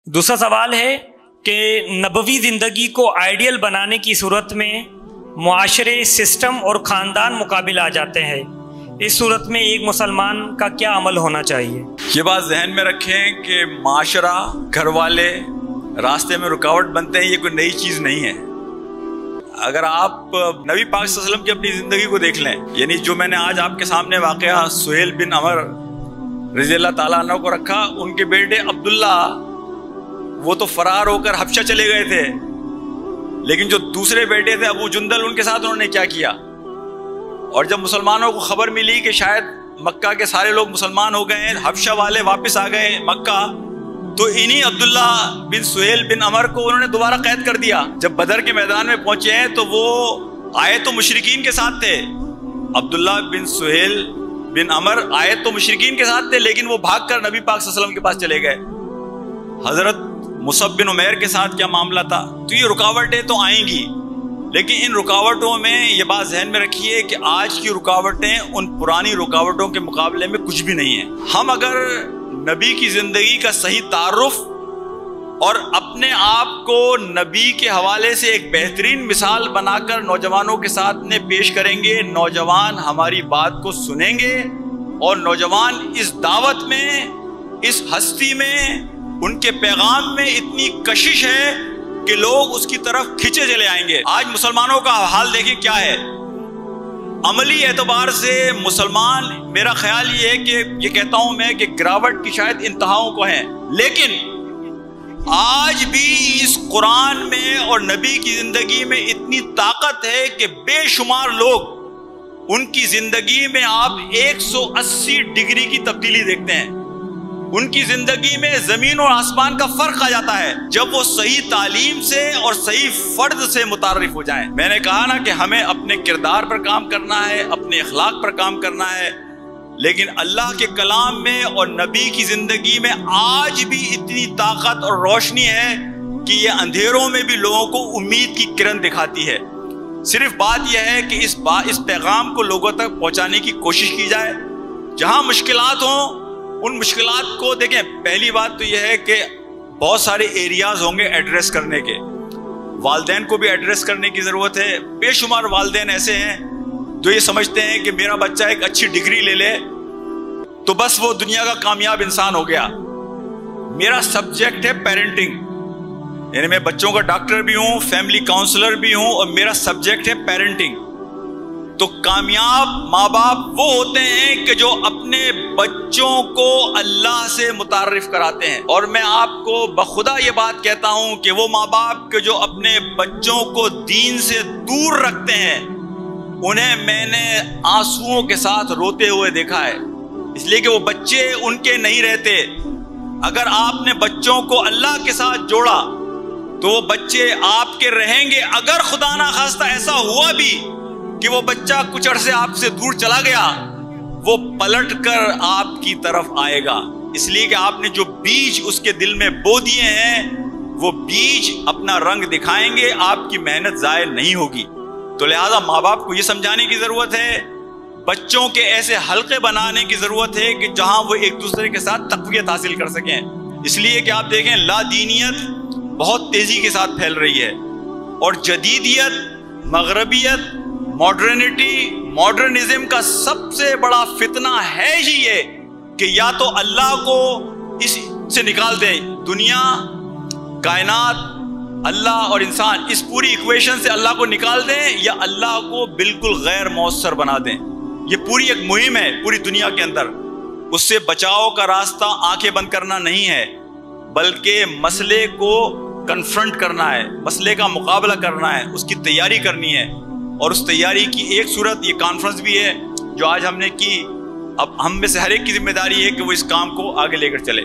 दूसरा सवाल है कि नबवी ज़िंदगी को आइडियल बनाने की सूरत में मुआशरे, सिस्टम और ख़ानदान मुकाबिल आ जाते हैं। इस सूरत में एक मुसलमान का क्या अमल होना चाहिए? ये बात जहन में रखें कि माशरा, घर वाले रास्ते में रुकावट बनते हैं, ये कोई नई चीज़ नहीं है। अगर आप नबी पाक सल्लल्लाहु अलैहि वसल्लम की अपनी ज़िंदगी को देख लें, यानी जो मैंने आज आपके सामने वाक़या सुहेल बिन अमर रज़ियल्लाहु ताला अन्हु को रखा, उनके बेटे अब्दुल्ला वो तो फरार होकर हबशा चले गए थे, लेकिन जो दूसरे बेटे थे अबू जुंदल, उनके साथ उन्होंने क्या किया। और जब मुसलमानों को खबर मिली कि शायद मक्का के सारे लोग मुसलमान हो गए हैं, हबशा वाले वापस आ गए मक्का, तो इन्हीं अब्दुल्ला बिन सुहेल बिन अमर को उन्होंने दोबारा कैद कर दिया। जब बदर के मैदान में पहुंचे हैं तो वो आए तो मुशरिकीन के साथ थे। अब्दुल्ला बिन सुहेल बिन अमर आए तो मुशरिकीन के साथ थे, लेकिन वो भागकर नबी पाक सल्लल्लाहु अलैहि वसल्लम के पास चले गए। हजरत मुसअब बिन उमैर के साथ क्या मामला था। तो ये रुकावटें तो आएंगी, लेकिन इन रुकावटों में ये बात जहन में रखिए कि आज की रुकावटें उन पुरानी रुकावटों के मुकाबले में कुछ भी नहीं है। हम अगर नबी की जिंदगी का सही तारुफ और अपने आप को नबी के हवाले से एक बेहतरीन मिसाल बनाकर नौजवानों के साथ में पेश करेंगे, नौजवान हमारी बात को सुनेंगे और नौजवान इस दावत में, इस हस्ती में, उनके पैगाम में इतनी कशिश है कि लोग उसकी तरफ खींचे चले आएंगे। आज मुसलमानों का हाल देखिए क्या है। अमली एतबार से मुसलमान, मेरा ख्याल ये है कि ये कहता हूं मैं कि गिरावट की शायद इंतहाओं को है, लेकिन आज भी इस कुरान में और नबी की जिंदगी में इतनी ताकत है कि बेशुमार लोग, उनकी जिंदगी में आप 180 डिग्री की तब्दीली देखते हैं। उनकी जिंदगी में जमीन और आसमान का फर्क आ जाता है जब वो सही तालीम से और सही फर्द से मुतारिफ हो जाएं। मैंने कहा ना कि हमें अपने किरदार पर काम करना है, अपने अखलाक पर काम करना है, लेकिन अल्लाह के कलाम में और नबी की जिंदगी में आज भी इतनी ताकत और रोशनी है कि ये अंधेरों में भी लोगों को उम्मीद की किरण दिखाती है। सिर्फ बात यह है कि इस पैगाम को लोगों तक पहुंचाने की कोशिश की जाए। जहां मुश्किलात हों उन मुश्किलात को देखें। पहली बात तो यह है कि बहुत सारे एरियाज होंगे एड्रेस करने के, वालदैन को भी एड्रेस करने की ज़रूरत है। बेशुमार वालदैन ऐसे हैं जो ये समझते हैं कि मेरा बच्चा एक अच्छी डिग्री ले ले तो बस वो दुनिया का कामयाब इंसान हो गया। मेरा सब्जेक्ट है पेरेंटिंग, यानी मैं बच्चों का डॉक्टर भी हूँ, फैमिली काउंसलर भी हूँ, और मेरा सब्जेक्ट है पेरेंटिंग। तो कामयाब माँ बाप वो होते हैं कि जो अपने बच्चों को अल्लाह से मुतारिफ कराते हैं। और मैं आपको बखुदा ये बात कहता हूँ कि वो माँ बाप के जो अपने बच्चों को दीन से दूर रखते हैं, उन्हें मैंने आंसुओं के साथ रोते हुए देखा है, इसलिए कि वो बच्चे उनके नहीं रहते। अगर आपने बच्चों को अल्लाह के साथ जोड़ा तो वो बच्चे आपके रहेंगे। अगर खुदा ना खास्ता ऐसा हुआ भी कि वो बच्चा कुछ अरसे आपसे दूर चला गया, वो पलट कर आपकी तरफ आएगा, इसलिए कि आपने जो बीज उसके दिल में बो दिए हैं वो बीज अपना रंग दिखाएंगे, आपकी मेहनत जाया नहीं होगी। तो लिहाजा माँ बाप को ये समझाने की जरूरत है, बच्चों के ऐसे हलके बनाने की जरूरत है कि जहां वो एक दूसरे के साथ तक़वियत हासिल कर सकें। इसलिए कि आप देखें लादीनियत बहुत तेजी के साथ फैल रही है और जदीदियत, मगरबियत, मॉडर्निज्म का सबसे बड़ा फितना है ही ये कि या तो अल्लाह को इससे निकाल दें, दुनिया, कायनात, अल्लाह और इंसान, इस पूरी इक्वेशन से अल्लाह को निकाल दें, या अल्लाह को बिल्कुल गैर मौसर बना दें। ये पूरी एक मुहिम है पूरी दुनिया के अंदर। उससे बचाव का रास्ता आंखें बंद करना नहीं है, बल्कि मसले को कन्फ्रंट करना है, मसले का मुकाबला करना है, उसकी तैयारी करनी है। और उस तैयारी की एक सूरत ये कॉन्फ्रेंस भी है जो आज हमने की। अब हम में से हर एक की जिम्मेदारी है कि वो इस काम को आगे लेकर चले।